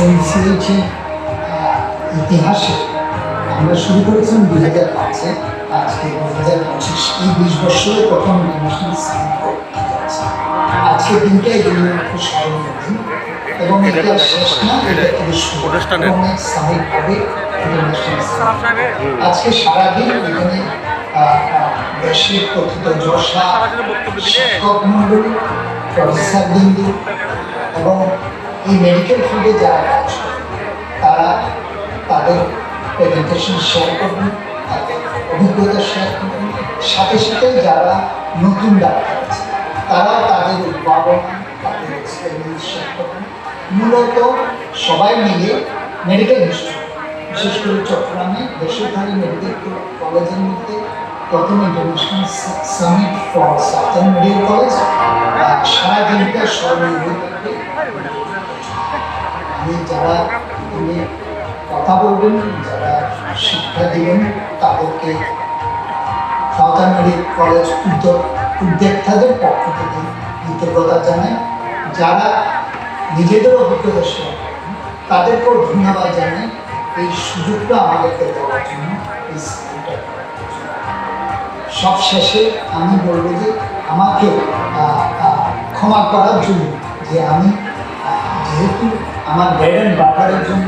এনসিএইচের ইতিহাসে আমরা শুরু করেছিলাম 2005-এ, আজকে 2025, এই 20 বছরে প্রথম ইন্টারন্যাশনাল সামিট করতে যাচ্ছে। আজকে দিনটা এই জন্য খুব স্মরণীয় দিন এবং এটা শেষ না, এটা থেকে শুরু সামিট হবে ইন্টারন্যাশনাল সামিট। আজকে সারাদিন এখানে দেশের কথিত যশা, শিক্ষক মন্ডলী, প্রফেসর বিন্দু এবং এই মেডিকেল ফিল্ডে যারা কাজ করে তারা তাদের প্রেজেন্টেশন শেয়ার করবেন, তাদের অভিজ্ঞতা শেয়ার করবেন। সাথে সাথে যারা নতুন ডাক্তার আছে তারাও তাদের উদ্ভাবন, তাদের এক্সপেরিয়েন্স শেয়ার করবেন। মূলত সবাই মিলে মেডিকেল হিস্ট্রি, বিশেষ করে চট্টগ্রামে বেসরকারি মেডিকেল কলেজের মধ্যে প্রথম international summit for southern medical college সারা দিনটা স্মরণীয় হয়ে থাকবে। আমি যারা এখানে কথা বলবেন, যারা শিক্ষা দিবেন, তাদেরকে সাউথার্ন মেডিকেল কলেজ উদ্যোক্তাদের পক্ষ থেকে কৃতজ্ঞতা জানাই। যারা নিজেদের অভিজ্ঞতা শেয়ার করেন তাদেরকেও ধন্যবাদ জানাই এই সুযোগটা আমাদেরকে দেওয়ার জন্য, এই সামিটটা করার জন্য। সব শেষে আমি বলবো যে আমাকে ক্ষমা করার জন্য যে আমি যেহেতু আমার ব্রেড অ্যান্ড বাটারের জন্য